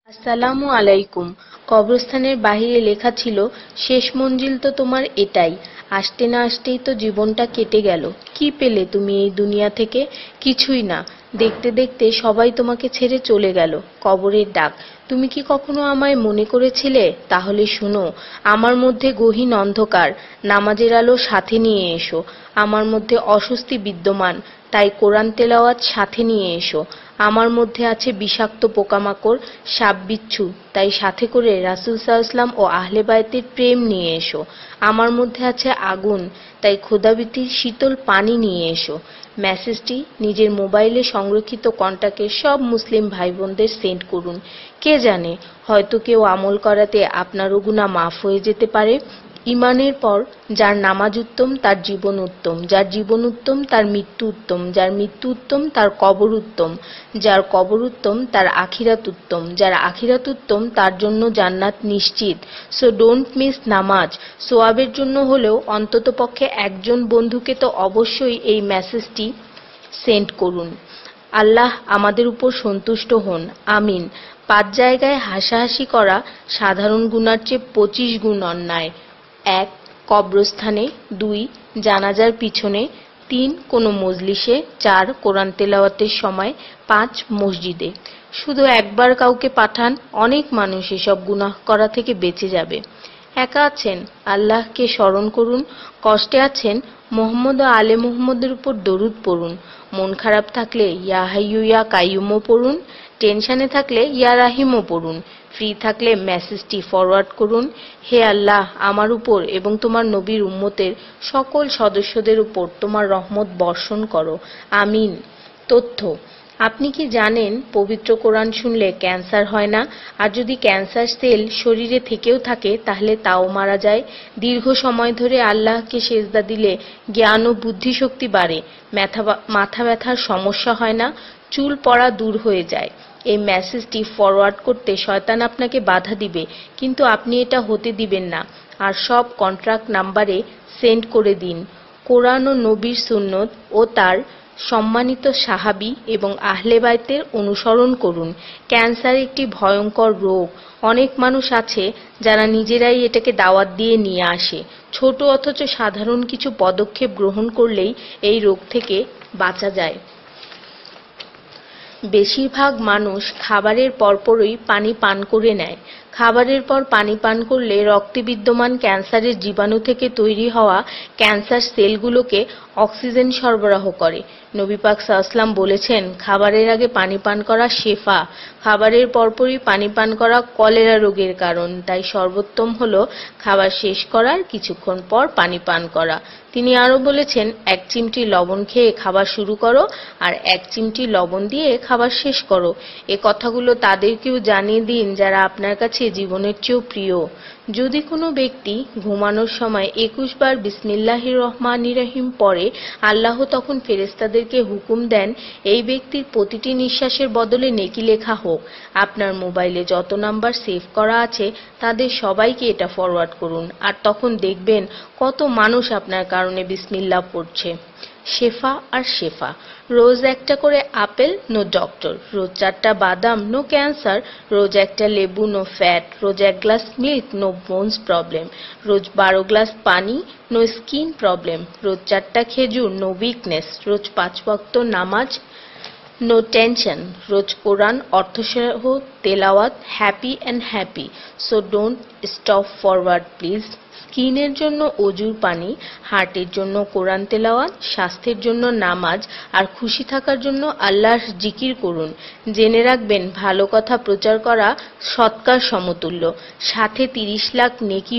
আসসালামু আলাইকুম। কবরস্থানের বাহিরে লেখা ছিল, শেষ মঞ্জিল তো তোমার এটাই। আসতে না আসতেই তো জীবনটা কেটে গেল। কি পেলে তুমি এই দুনিয়া থেকে? কিছুই না। দেখতে দেখতে সবাই তোমাকে ছেড়ে চলে গেল। কবরের ডাক। তুমি কি কখনো আমায় মনে করেছিলে? তাহলে শুনো, আমার মধ্যে গহীন অন্ধকার, নামাজের আলো সাথে নিয়ে এসো। আমার মধ্যে অস্বস্তি বিদ্যমান, তাই কোরআন তেলাওয়াত সাথে নিয়ে এসো। আমার মধ্যে আছে বিষাক্ত পোকামাকড়, সাপ বিচ্ছু, তাই সাথে করে রাসূল সাল্লাল্লাহু ও আহলে বায়তের প্রেম নিয়ে এসো। আমার মধ্যে আছে আগুন, তাই খোদাভীতির শীতল পানি নিয়ে এসো। মেসেজটি নিজের মোবাইলে সংরক্ষিত কন্টাক্টে সব মুসলিম ভাই বোনদের সেন্ড করুন। কে জানে, হয়তো কেউ আমল করাতে আপনারও গুনাহ মাফ হয়ে যেতে পারে। ঈমানের পর যার নামাজ উত্তম তার জীবন উত্তম, যার জীবন উত্তম তার মৃত্যু উত্তম, যার মৃত্যু উত্তম তার কবর উত্তম, যার কবর উত্তম তার আখিরাত উত্তম, যার আখিরাত উত্তম তার জন্য জান্নাত নিশ্চিত। সো ডোন্ট মিস নামাজ। সোয়াবের জন্য হলেও অন্ততপক্ষে একজন বন্ধুকে তো অবশ্যই এই মেসেজটি সেন্ড করুন। আল্লাহ আমাদের উপর সন্তুষ্ট হন, আমিন। 5 জায়গায় হাসাহাসি করা সাধারণ গুনার চেয়ে 25 গুণ অন্যায়। 1. কবরস্থানে, 2. জানাজার পিছনে, 3. কোনো মজলিসে, 4. কোরআন তেলাওয়াতের সময়, 5. মসজিদে। শুধু একবার কাউকে পাঠান, অনেক মানুষ এসব গুনাহ করা থেকে বেঁচে যাবে। একা আছেন, আল্লাহকে স্মরণ করুন। কষ্টে আছেন, মুহাম্মদ ও আলে মুহাম্মদের উপর দরুদ পড়ুন। মন খারাপ থাকলে ইয়া হাইয়্যু ইয়া কাইয়্যুমও পড়ুন। টেনশনে থাকলে ইয়া রাহিমও পড়ুন। ফ্রি থাকলে মেসেজটি ফরওয়ার্ড করুন। হে আল্লাহ, আমার উপর এবং তোমার নবীর উম্মতের সকল সদস্যদের উপর তোমার রহমত বর্ষণ করো, আমিন। তথ্য: আপনি কি জানেন পবিত্র কোরআন শুনলে ক্যান্সার হয় না? আর যদি ক্যান্সার সেল শরীরে থেকেও থাকে তাহলে তাও মারা যায়। দীর্ঘ সময় ধরে আল্লাহকে সেজদা দিলে জ্ঞান ও বুদ্ধিশক্তি বাড়ে। মাথা ব্যথার সমস্যা হয় না, চুল পড়া দূর হয়ে যায়। এই মেসেজটি ফরওয়ার্ড করতে শয়তান আপনাকে বাধা দিবে, কিন্তু আপনি এটা হতে দিবেন না। আর সব কন্ট্যাক্ট নাম্বারে সেন্ড করে দিন। কোরআন ও নবীর সুন্নত ও তার সম্মানিত সাহাবী এবং আহলে বায়তের অনুসরণ করুন। ক্যান্সার একটি ভয়ঙ্কর রোগ। অনেক মানুষ আছে যারা নিজেরাই এটাকে দাওয়াত দিয়ে নিয়ে আসে। ছোট অথচ সাধারণ কিছু পদক্ষেপ গ্রহণ করলেই এই রোগ থেকে বাঁচা যায়। বেশিরভাগ মানুষ খাবারের পরপরই পানি পান করে নেয়। খাবারের পর পানি পান করলে রক্তে বিদ্যমান ক্যান্সারের জীবাণু থেকে তৈরি হওয়া ক্যান্সার সেলগুলোকে অক্সিজেন সরবরাহ করে। নবী পাক সাল্লাল্লাহু বলেছেন, খাবারের আগে পানি পান করা শেফা। খাবারের পরপরই পানি পান করা কলেরা রোগের কারণ, তাই সর্বোত্তম হলো খাবার শেষ করার কিছুক্ষণ পর পানি পান করা। তিনি আরো বলেছেন, 1 চিমটি লবণ খেয়ে খাবার শুরু করো আর 1 চিমটি লবণ দিয়ে খাবার শেষ করো। এ কথাগুলো তাদেরকেও জানিয়ে দিন যারা আপনার কাছে জীবনের চেয়েও প্রিয়। যদি কোনো ব্যক্তি ঘুমানোর সময় 21 বার বিসমিল্লাহির রহমানির রহিম পড়ে, আল্লাহ তখন ফেরেশতাদেরকে হুকুম দেন এই ব্যক্তির প্রতিটি নিঃশ্বাসের বদলে নেকি লেখা হোক। আপনার মোবাইলে যত নাম্বার সেভ করা আছে তাদের সবাইকে এটা ফরওয়ার্ড করুন, আর তখন দেখবেন কত মানুষ আপনার কারণে বিসমিল্লাহ পড়ছে। শেফা আর শেফা। রোজ একটা করে আপেল, নো ডক্টর। রোজ 4টা বাদাম, নো ক্যান্সার। রোজ একটা লেবু, নো ফ্যাট। রোজ 1 glass milk, no bones problem. রোজ 12 গ্লাস পানি, নো স্কিন প্রবলেম। রোজ 4টা খেজুর, নো উইকনেস। রোজ 5 ওয়াক্ত নামাজ, নো টেনশন। রোজ কোরআন অর্থসহ তেলাওয়াত, happy and happy. So don't stop forward please. স্কিনের জন্য অজুর পানি, হার্টের জন্য কোরআন তেলাওয়াত, স্বাস্থ্যের জন্য নামাজ, আর খুশি থাকার জন্য আল্লাহর জিকির করুন। জেনে রাখবেন, ভালো কথা প্রচার করা সৎকার সমতুল্য, সাথে 30 লাখ নেকি